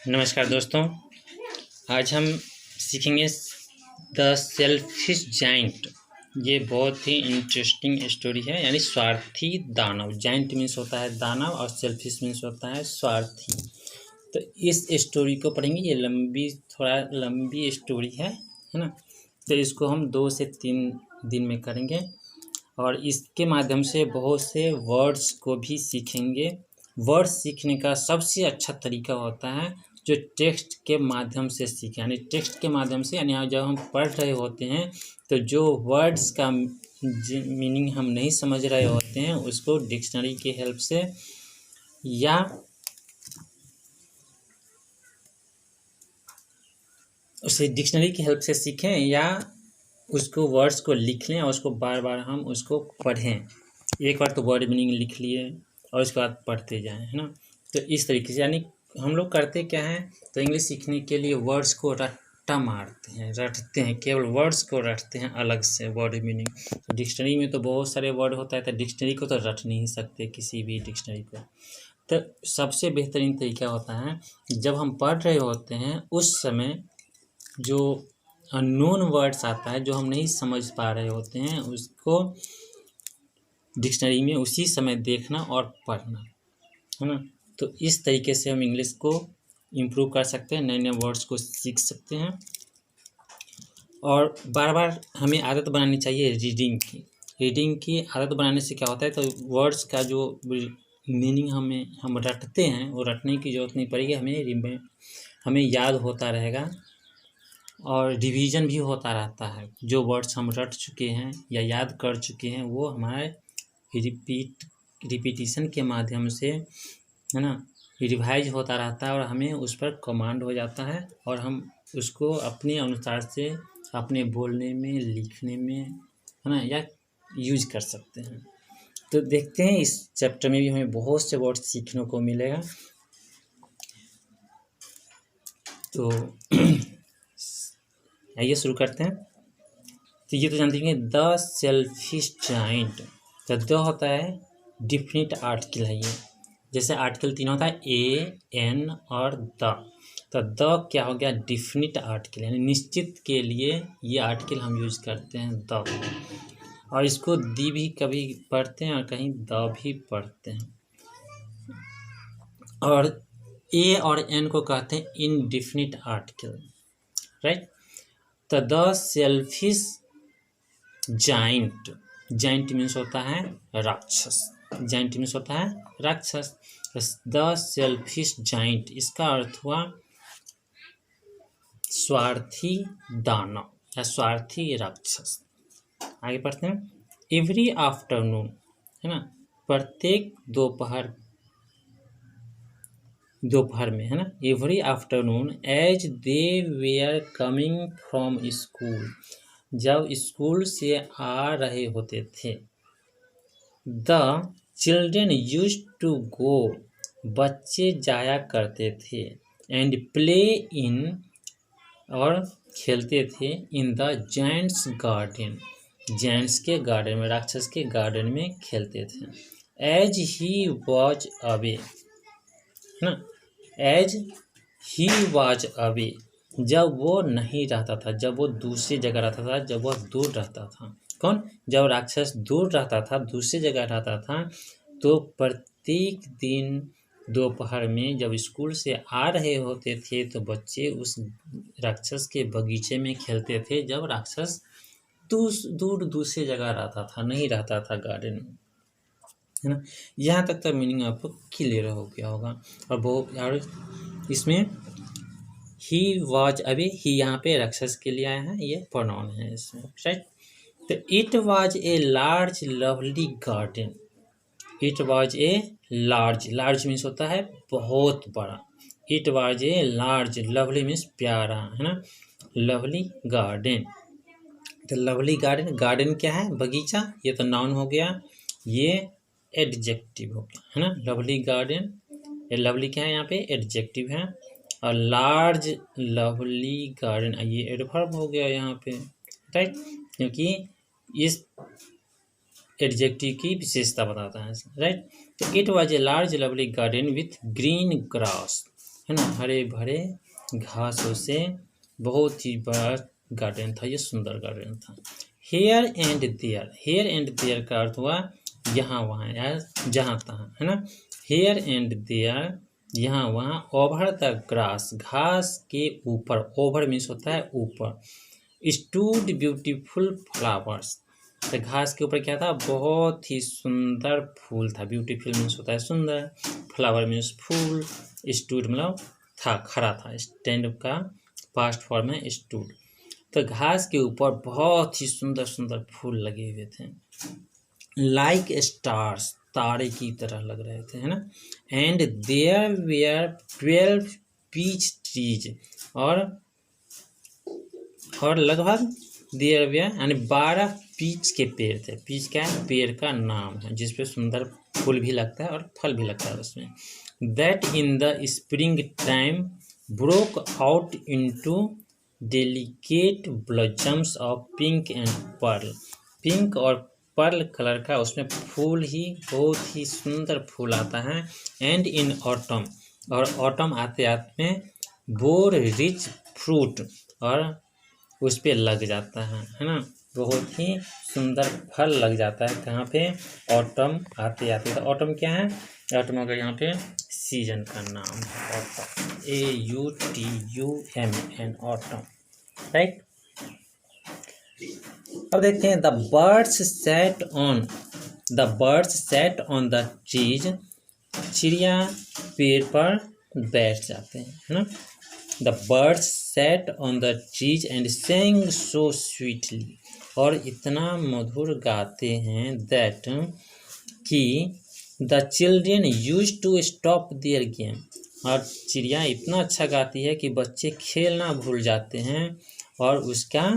नमस्कार दोस्तों, आज हम सीखेंगे द सेल्फिश जाइंट। ये बहुत ही इंटरेस्टिंग स्टोरी है। यानी स्वार्थी दानव। जाइंट मीन्स होता है दानव और सेल्फिश मीन्स होता है स्वार्थी। तो इस स्टोरी को पढ़ेंगे। ये थोड़ा लंबी स्टोरी है ना। तो इसको हम 2 से 3 दिन में करेंगे और इसके माध्यम से बहुत से वर्ड्स को भी सीखेंगे। वर्ड सीखने का सबसे अच्छा तरीका होता है जो टेक्स्ट के माध्यम से सीखें। यानी टेक्स्ट के माध्यम से, यानी जब हम पढ़ रहे होते हैं तो जो वर्ड्स का मीनिंग हम नहीं समझ रहे होते हैं उसको डिक्शनरी की हेल्प से या उसे डिक्शनरी की हेल्प से सीखें या उसको वर्ड्स को लिख लें और उसको बार बार हम उसको पढ़ें। एक बार तो वर्ड मीनिंग लिख लिए और उसके बाद पढ़ते जाएं, है ना। तो इस तरीके से यानी हम लोग करते क्या हैं, तो इंग्लिश सीखने के लिए वर्ड्स को रट्टा मारते हैं, रटते हैं, केवल वर्ड्स को रटते हैं अलग से वर्ड मीनिंग। तो डिक्शनरी में तो बहुत सारे वर्ड होता है, तो डिक्शनरी को तो रट नहीं सकते किसी भी डिक्शनरी को। तो सबसे बेहतरीन तरीका होता है जब हम पढ़ रहे होते हैं उस समय जो अननोन वर्ड्स आता है, जो हम नहीं समझ पा रहे होते हैं, उसको डिक्शनरी में उसी समय देखना और पढ़ना, है ना। तो इस तरीके से हम इंग्लिश को इम्प्रूव कर सकते हैं, नए नए वर्ड्स को सीख सकते हैं। और बार बार हमें आदत बनानी चाहिए रीडिंग की आदत बनाने से क्या होता है, तो वर्ड्स का जो मीनिंग हम रटते हैं वो रटने की ज़रूरत नहीं पड़ेगी। हमें याद होता रहेगा और रिवीजन भी होता रहता है। जो वर्ड्स हम रट चुके हैं या याद कर चुके हैं वो हमारे रिपीटिशन के माध्यम से, है ना, रिवाइज होता रहता है और हमें उस पर कमांड हो जाता है और हम उसको अपने अनुसार से अपने बोलने में, लिखने में, है ना, या यूज कर सकते हैं। तो देखते हैं इस चैप्टर में भी हमें बहुत से वर्ड सीखने को मिलेगा। तो आइए शुरू करते हैं। तो ये तो जानते हैं द सेल्फिश जाइंट। तो द होता है डिफिनिट आर्टिकल है ये। जैसे आर्टिकल 3 होता है ए, एन और द। तो द क्या हो गया, डिफिनिट आर्टिकल, यानी निश्चित के लिए ये आर्टिकल हम यूज करते हैं द। और इसको दी भी कभी पढ़ते हैं और कहीं द भी पढ़ते हैं। और ए और एन को कहते हैं इनडिफिनिट आर्टिकल, राइट। तो the selfish giant. Giant means होता है राक्षस। जाइंट मीन्स होता है राक्षस। द सेल्फिश जाइंट इसका अर्थ हुआ स्वार्थी दानव या स्वार्थी राक्षस। आगे पढ़ते हैं। एवरी आफ्टरनून, है ना, प्रत्येक दोपहर में, है ना, every afternoon as they were coming from school, जब स्कूल से आ रहे होते थे, the children use to go, बच्चे जाया करते थे, एंड प्ले इन, और खेलते थे, in the giants garden, giants के गार्डन में, राक्षस के गार्डन में खेलते थे। एज ही वॉज अवे, है ना, एज ही वॉज अवे, जब वो नहीं रहता था, जब वो दूसरी जगह रहता था, जब वह दूर रहता था। कौन? जब राक्षस दूर रहता था, दूसरी जगह रहता था, तो प्रत्येक दिन दोपहर में जब स्कूल से आ रहे होते थे तो बच्चे उस राक्षस के बगीचे में खेलते थे, जब राक्षस दूर दूसरी जगह रहता था, नहीं रहता था गार्डन में, है ना। यहाँ तक का मीनिंग आपको क्लियर हो गया होगा। और इसमें ही वॉज अवे, ही यहाँ पे राक्षस के लिए आया है, ये प्रोनाउन है इसमें, राइट। तो it was a large lovely garden. It was a large means होता है बहुत बड़ा। It was a large, lovely means प्यारा, है ना, लवली गार्डन। तो लवली गार्डन क्या है, बगीचा, ये तो नाउन हो गया, ये एडजेक्टिव हो गया, है ना। लवली गार्डन, ये लवली क्या है यहाँ पे, एडजेक्टिव है। और लार्ज लवली गार्डन, ये एडवर्ब हो गया यहाँ पे, राइट, क्योंकि इस एडजेक्टिव की विशेषता बताता है, राइट। तो it was a large lovely garden with green grass, है ना, हरे भरे घासों से बहुत ही बड़ा गार्डन था, ये सुंदर गार्डन था। हेयर एंड देयर का अर्थ हुआ यहाँ वहाँ या जहाँ तहाँ, है ना। हेयर एंड देयर यहाँ वहाँ, ओवर द ग्रास घास के ऊपर, ओवर मीन्स होता है ऊपर, स्टूड ब्यूटीफुल फ्लावर्स, तो घास के ऊपर क्या था, बहुत ही सुंदर फूल था। ब्यूटीफुल मीन्स होता है सुंदर, फ्लावर मीन्स फूल, स्टूड मतलब था, खड़ा था, स्टैंड का पास्ट फॉर्म है स्टूड। तो घास के ऊपर बहुत ही सुंदर सुंदर फूल लगे हुए थे, लाइक स्टार्स तारे की तरह लग रहे थे, है ना। And there were 12 peach trees, और लगभग देयर वेयर यानी 12 पीच के पेड़ थे। पीच क्या है, पेड़ का नाम है जिसपे सुंदर फूल भी लगता है और फल भी लगता है उसमें। That in the spring time broke out into delicate blossoms of pink and pearl, pink और पर्ल कलर का उसमें फूल ही बहुत ही सुंदर फूल आता है। एंड इन ऑटम, और ऑटम आते आते बोर रिच फ्रूट, और उस पे लग जाता है ना, बहुत ही सुंदर फल लग जाता है। कहाँ पे, ऑटम आते आते। तो ऑटम क्या है, ऑटम अगर यहाँ पे सीजन का नाम है, ऑटम, AUTUM, ऑटम, राइट। अब देखते हैं, the birds sat on the trees, चिड़िया पेड़ पर बैठ जाते हैं, है ना। The birds sat on the trees and sang so sweetly, और इतना मधुर गाते हैं, दैट कि the children use to stop their game, और चिड़िया इतना अच्छा गाती है कि बच्चे खेलना भूल जाते हैं और उसका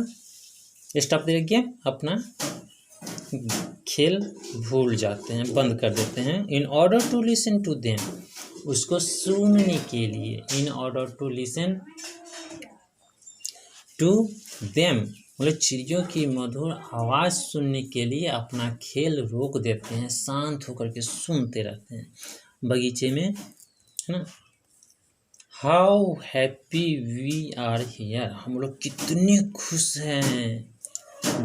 स्टॉप देयर गेम, अपना खेल भूल जाते हैं, बंद कर देते हैं। In order to listen to them, उसको सुनने के लिए, in order to listen to them मतलब चिड़ियों की मधुर आवाज़ सुनने के लिए अपना खेल रोक देते हैं, शांत होकर के सुनते रहते हैं बगीचे में, है ना। How happy we are here, हम लोग कितने खुश हैं।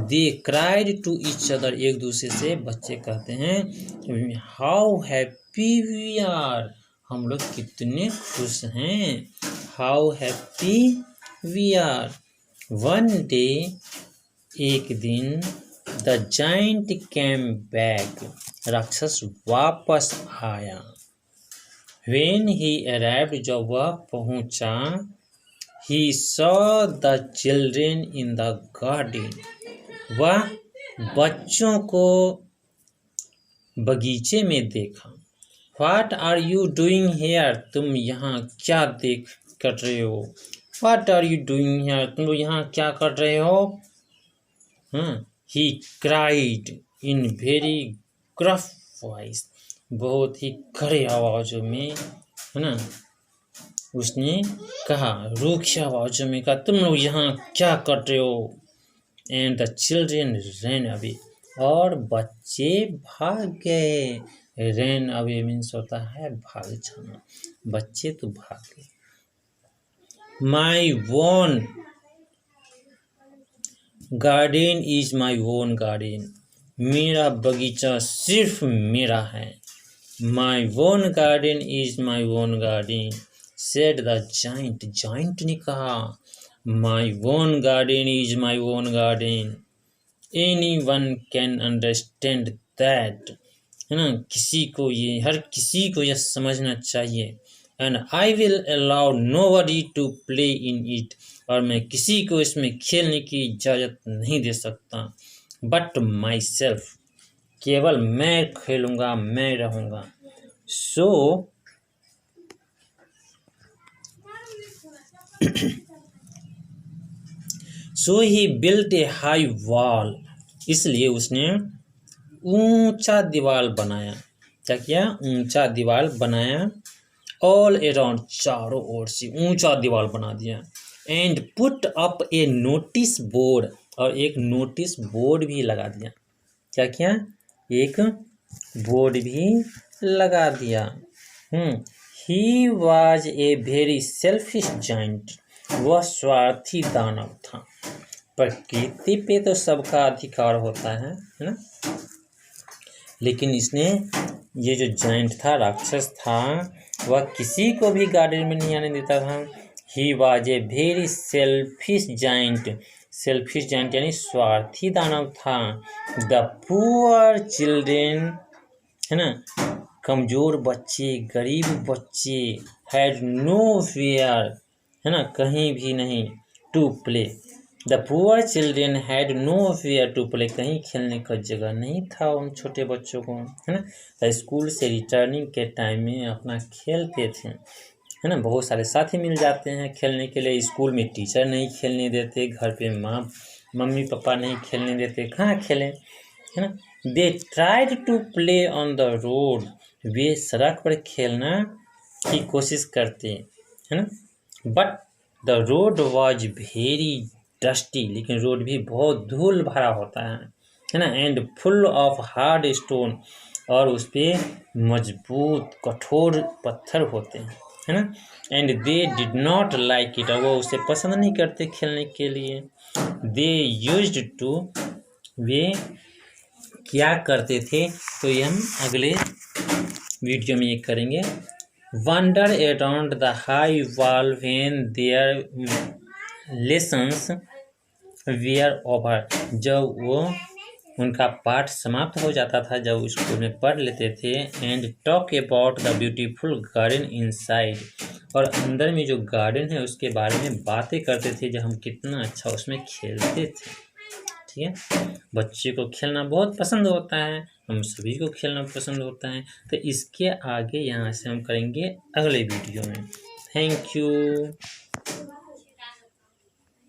They cried to each other, एक दूसरे से बच्चे कहते हैं, हाउ हैप्पी वी आर, हम लोग कितने खुश हैं। How happy we are. One day, एक दिन, द जाइंट कैम बैक, राक्षस वापस आया। व्हेन ही अराइव्ड, जब वह पहुंचा, he saw the children in the garden, वह बच्चों को बगीचे में देखा। What are you doing here, तुम यहाँ क्या देख कर रहे हो। What are you doing here, तुम लोग यहाँ क्या कर रहे हो। He cried in very gruff voice, बहुत ही कड़े आवाज़ों में, है ना, उसने कहा, रूखी आवाज़ों में कहा, तुम लोग यहाँ क्या कर रहे हो। And the children ran away, और बच्चे भाग गए। रैन अवे मीन्स होता है भाग जाना, बच्चे तो भाग गए। My own garden is my own garden, मेरा बगीचा सिर्फ मेरा है। My own garden is my own garden, said the giant, giant ने कहा, my own garden is my own garden, any one can understand that, है ना, हर किसी को यह समझना चाहिए। And I will allow nobody to play in it, और मैं किसी को इसमें खेलने की इजाज़त नहीं दे सकता। बट माई सेल्फ, केवल मैं खेलूँगा, मैं रहूँगा। सो ही बिल्ट ए हाई वॉल, इसलिए उसने ऊंचा दीवार बनाया। क्या किया, ऊंचा दीवार बनाया। ऑल अराउंड, चारों ओर से ऊंचा दीवार बना दिया। And put up A notice board, और एक नोटिस बोर्ड भी लगा दिया। क्या किया, एक बोर्ड भी लगा दिया। He was a very selfish giant, वह स्वार्थी दानव था। प्रकृति पे तो सबका अधिकार होता है ना, लेकिन इसने ये जो जाइंट था, राक्षस था, वह किसी को भी गार्डन में नहीं आने देता था। He was a very selfish giant, selfish giant यानी स्वार्थी दानव था। द पुअर चिल्ड्रेन, है ना, कमजोर बच्चे, गरीब बच्चे, हैड नो वेयर, है ना, कहीं भी नहीं, to play. The poor children had nowhere to play, कहीं खेलने का जगह नहीं था उन छोटे बच्चों को, है ना। तो स्कूल से रिटर्निंग के टाइम में अपना खेलते थे, है ना। बहुत सारे साथी मिल जाते हैं खेलने के लिए। स्कूल में टीचर नहीं खेलने देते, घर पे मम्मी पापा नहीं खेलने देते, कहाँ खेलें, है ना। They tried to play on the road, वे सड़क पर खेलना की कोशिश करते, है ना। But the road was very dusty, लेकिन रोड भी बहुत धूल भरा होता है ना। And full of hard stone, और उस पर मजबूत कठोर पत्थर होते हैं, है ना। And they did not like it, और वो उसे पसंद नहीं करते खेलने के लिए। दे यूज्ड टू, वे क्या करते थे, तो ये हम अगले वीडियो में ये करेंगे। Wander around the high wall when their lessons were over, जब वो उनका पाठ समाप्त हो जाता था, जब स्कूल में पढ़ लेते थे। And talk about the beautiful garden inside, और अंदर में जो गार्डन है उसके बारे में बातें करते थे, जो हम कितना अच्छा उसमें खेलते थे। ठीक है, बच्चे को खेलना बहुत पसंद होता है, हम सभी को खेलना पसंद होता है। तो इसके आगे यहाँ से हम करेंगे अगले वीडियो में। Thank you.